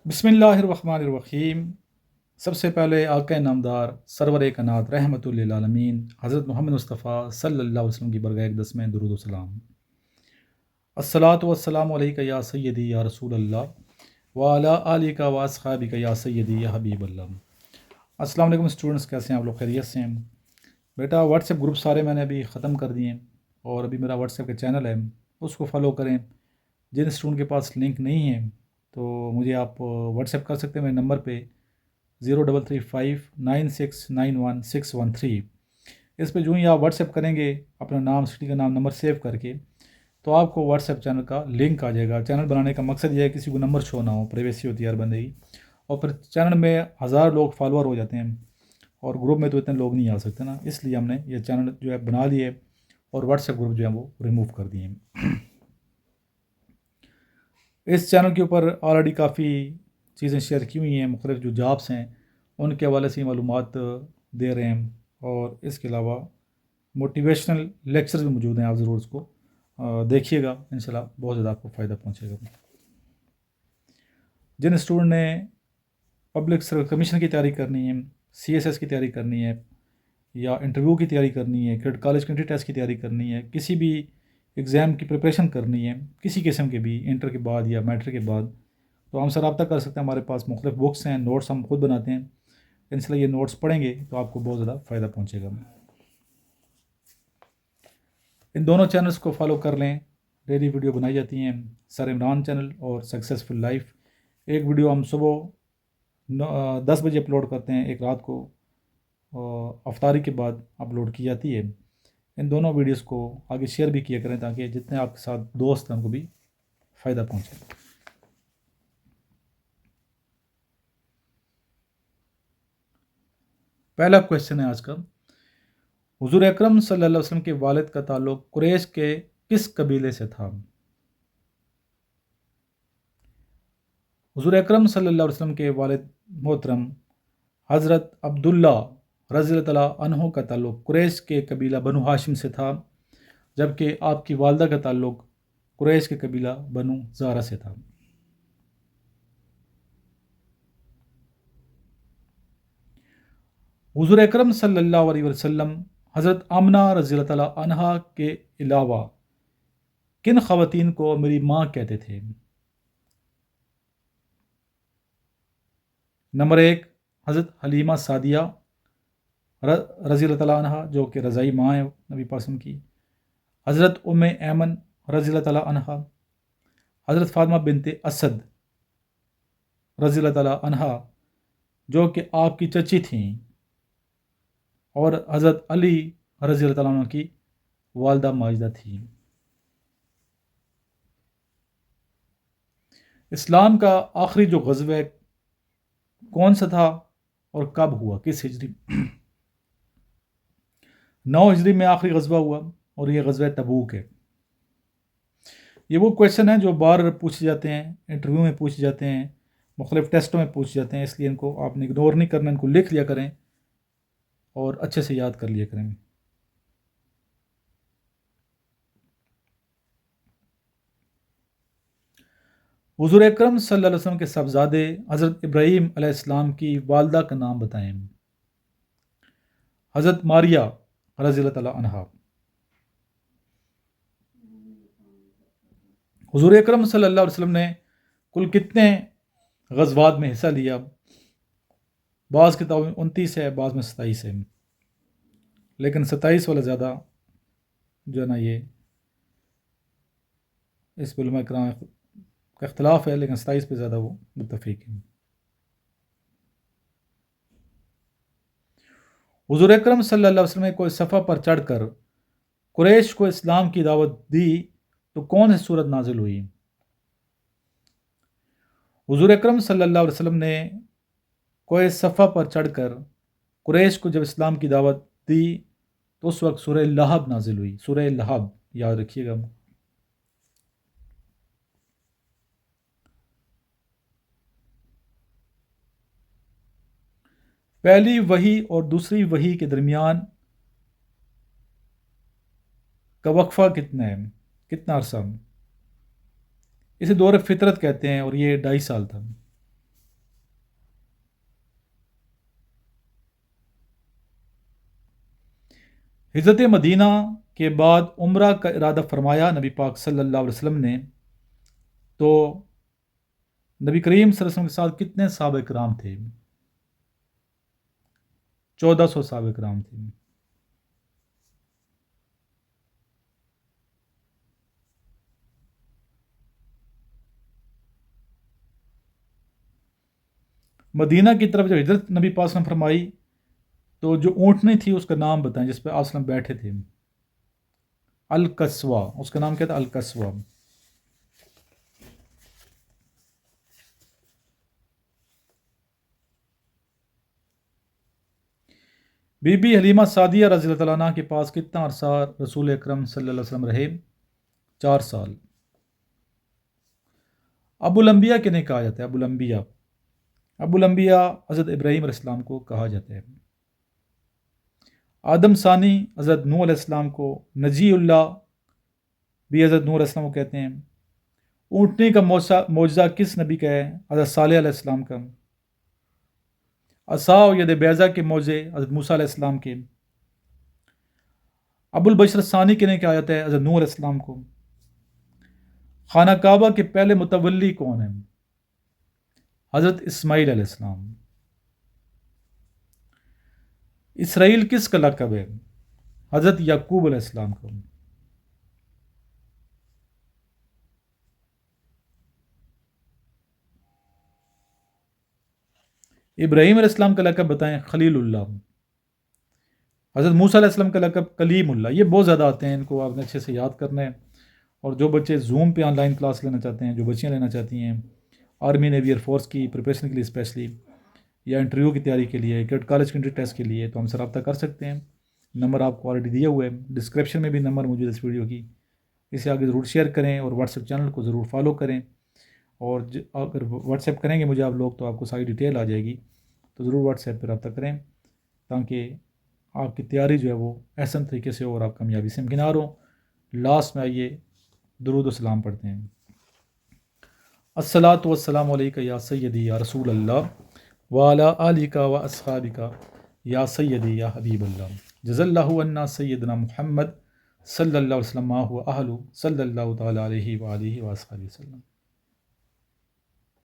بسم اللہ الرحمن الرحیم۔ سب سے پہلے آقا نامدار سرور کائنات رحمۃ للعالمین حضرت محمد مصطفیٰ صلی اللہ علیہ وسلم کی برگاہ اقدس میں درود و سلام۔ الصلاۃ والسلام علیکہ یا سیدی یا رسول اللہ وعلی آلک و اصحابک یا سیدی یا حبیب اللہ۔ السلام علیکم اسٹوڈنٹس، کیسے ہیں آپ لوگ؟ خیریت سے ہیں؟ بیٹا واٹس ایپ گروپ سارے میں نے ابھی ختم کر دیے ہیں، اور ابھی میرا واٹس ایپ کا چینل ہے، اس کو فالو کریں۔ جن اسٹوڈنٹ کے پاس لنک نہیں ہے تو مجھے آپ واٹس ایپ کر سکتے ہیں میرے نمبر پہ 033596916113۔ اس پہ جو ہی آپ واٹس ایپ کریں گے اپنا نام، سٹی کا نام، نمبر سیو کر کے، تو آپ کو واٹس ایپ چینل کا لنک آ جائے گا۔ چینل بنانے کا مقصد یہ ہے کسی کو نمبر شو نہ ہو، پرائیویسی ہوتی ہے ہر بندے کی، اور پھر چینل میں 1000 لوگ فالوور ہو جاتے ہیں، اور گروپ میں تو اتنے لوگ نہیں آ سکتے نا، اس لیے ہم نے یہ چینل جو ہے بنا لیے اور واٹس ایپ گروپ جو ہے وہ ریموو کر دیے ہیں۔ اس چینل کے اوپر آلریڈی کافی چیزیں شیئر کی ہوئی ہیں، مختلف جو جابس ہیں ان کے حوالے سے معلومات دے رہے ہیں، اور اس کے علاوہ موٹیویشنل لیکچرز بھی موجود ہیں۔ آپ ضرور اس کو دیکھیے گا، انشاءاللہ بہت زیادہ آپ کو فائدہ پہنچے گا۔ جن اسٹوڈنٹ نے پبلک سروس کمیشن کی تیاری کرنی ہے، CSS کی تیاری کرنی ہے، یا انٹرویو کی تیاری کرنی ہے، کریڈٹ کالج کنٹری ٹیسٹ کی تیاری کرنی ہے، کسی بھی ایگزام کی پریپریشن کرنی ہے کسی قسم کے بھی، انٹر کے بعد یا میٹرک کے بعد، تو ہم سے رابطہ کر سکتے ہیں۔ ہمارے پاس مختلف بکس ہیں، نوٹس ہم خود بناتے ہیں، انشاءاللہ یہ نوٹس پڑھیں گے تو آپ کو بہت زیادہ فائدہ پہنچے گا۔ ان دونوں چینلز کو فالو کر لیں، ڈیلی ویڈیو بنائی جاتی ہیں، سر عمران چینل اور سکسیزفل لائف۔ ایک ویڈیو ہم صبح 10 بجے اپلوڈ کرتے ہیں، ایک رات کو افطاری کے بعد اپلوڈ کی جاتی ہے۔ ان دونوں ویڈیوز کو آگے شیئر بھی کیا کریں تاکہ جتنے آپ کے ساتھ دوست ہیں ان کو بھی فائدہ پہنچے۔ پہلا کویشچن ہے آج کا، حضور اکرم صلی اللہ علیہ وسلم کے والد کا تعلق قریش کے کس قبیلے سے تھا؟ حضور اکرم صلی اللہ علیہ وسلم کے والد محترم حضرت عبداللہ رضی اللہ تعالیٰ عنہ کا تعلق قریش کے قبیلہ بنو ہاشم سے تھا، جبکہ آپ کی والدہ کا تعلق قریش کے قبیلہ بنو زارہ سے تھا۔ حضور اکرم صلی اللہ علیہ وسلم حضرت آمنہ رضی اللہ تعالیٰ عنہا کے علاوہ کن خواتین کو میری ماں کہتے تھے؟ نمبر 1، حضرت حلیمہ سعدیہ رضی اللہ تعالیٰ عنہا جو کہ رضائی ماں ہیں نبی پاسم کی، حضرت ام ایمن رضی اللہ تعالیٰ عنہا، حضرت فاطمہ بنت اسد رضی اللہ تعالیٰ عنہا جو کہ آپ کی چچی تھیں، اور حضرت علی رضی اللہ تعالیٰ عنہ کی والدہ ماجدہ تھی۔ اسلام کا آخری جو غزوہ کون سا تھا اور کب ہوا؟ کس ہجری؟ 9 ہجری میں آخری غزوہ ہوا، اور یہ غزوہ تبوک ہے۔ یہ وہ کویشچن ہیں جو بار پوچھے جاتے ہیں، انٹرویو میں پوچھے جاتے ہیں، مختلف ٹیسٹوں میں پوچھے جاتے ہیں، اس لیے ان کو آپ نے اگنور نہیں کرنا، ان کو لکھ لیا کریں اور اچھے سے یاد کر لیا کریں۔ حضور اکرم صلی اللہ علیہ وسلم کے صاحبزادے حضرت ابراہیم علیہ السلام کی والدہ کا نام بتائیں۔ حضرت ماریہ رضی اللہ تعالیٰ عنہا۔ حضور اکرم صلی اللہ علیہ وسلم نے کل کتنے غزوات میں حصہ لیا؟ بعض کتابوں میں 29 ہے، بعض میں 27 ہے، لیکن 27 والا زیادہ جو ہے نا، یہ اس علماء کرام کا اختلاف ہے، لیکن 27 پہ زیادہ وہ متفق ہیں۔ حضور اکرم صلی اللہ علیہ وسلم نے کوئی صفحہ پر چڑھ کر قریش کو اسلام کی دعوت دی تو کون سی صورت نازل ہوئی؟ حضور اکرم صلی اللہ علیہ وسلم نے کوئی صفحہ پر چڑھ کر قریش کو جب اسلام کی دعوت دی تو اس وقت سورہ لہب نازل ہوئی۔ سورہ لہب یاد رکھیے گا۔ پہلی وحی اور دوسری وحی کے درمیان کا وقفہ کتنا ہے؟ کتنا عرصہ؟ اسے دور فطرت کہتے ہیں، اور یہ 2.5 سال تھا۔ ہجرت مدینہ کے بعد عمرہ کا ارادہ فرمایا نبی پاک صلی اللہ علیہ وسلم نے، تو نبی کریم صلی اللہ علیہ وسلم کے ساتھ کتنے صحابہ کرام تھے؟ 1400 صحابہ کرام تھے۔ مدینہ کی طرف جو ہجرت نبی پاک صلی اللہ علیہ وسلم فرمائی، تو جو اونٹنی تھی اس کا نام بتائیں جس پہ آپ صلی اللہ علیہ وسلم بیٹھے تھے؟ القصوہ، اس کا نام کیا تھا؟ القصوہ۔ بی بی حلیمہ سعدیہ رضی اللہ تعالیٰ عنہ کے پاس کتنا عرصہ رسول اکرم صلی اللہ علیہ وسلم رہے؟ 4 سال۔ ابو الانبیاء کنہیں کہا جاتا ہے؟ ابو الانبیاء حضرت ابراہیم علیہ السلام کو کہا جاتا ہے۔ آدم ثانی حضرت نوح علیہ السلام کو، نجی اللہ بھی حضرت نوح علیہ السلام کو کہتے ہیں۔ اونٹنی کا معجزہ کس نبی کا ہے؟ حضرت صالح علیہ السلام کا۔ عصا و ید بیضہ کے معجزے حضرت موسیٰ علیہ السلام کے۔ ابو البشر ثانی کنہیں کہا جاتا ہے؟ حضرت نوح علیہ السلام کو۔ خانہ کعبہ کے پہلے متولی کون ہیں؟ حضرت اسماعیل علیہ السلام۔ اسرائیل کس کا لقب ہے؟ حضرت یعقوب علیہ السلام کو۔ ابراہیم علیہ السلام کا لقب بتائیں؟ خلیل اللہ۔ حضرت موسیٰ علیہ السلام کا لقب کلیم اللہ۔ یہ بہت زیادہ آتے ہیں، ان کو آپ نے اچھے سے یاد کرنا ہے۔ اور جو بچے زوم پہ آن لائن کلاس لینا چاہتے ہیں، جو بچیاں لینا چاہتی ہیں آرمی نیوی ایئر فورس کی پریپریشن کے لیے اسپیشلی، یا انٹرویو کی تیاری کے لیے، کیٹ کالج کے انٹری ٹیسٹ کے لیے، تو ہم سے رابطہ کر سکتے ہیں۔ نمبر آپ کو آلریڈی دیا ہوا ہے، ڈسکرپشن میں بھی نمبر موجود ہے اس ویڈیو کی۔ اسے آگے ضرور شیئر کریں اور واٹس ایپ چینل کو ضرور فالو کریں، اور اگر واٹس ایپ کریں گے مجھے آپ لوگ تو آپ کو ساری ڈیٹیل آ جائے گی، تو ضرور واٹس ایپ پہ رابطہ کریں تاکہ آپ کی تیاری جو ہے وہ احسن طریقے سے ہو اور آپ کامیابی سے ہمکنار ہوں۔ لاسٹ میں آئیے درود و سلام پڑھتے ہیں۔ الصلاۃ والسلام علیکہ یا سیدی یا رسول اللہ وعلی آلک و اصحابک یا سیدی یا حبیب اللہ، جزا اللہ عنا سیدنا محمد صلی اللہ علیہ وسلم ما هو اہل صلی اللہ تعالیٰ علیہ وآلہ وآصحابہ وسلم۔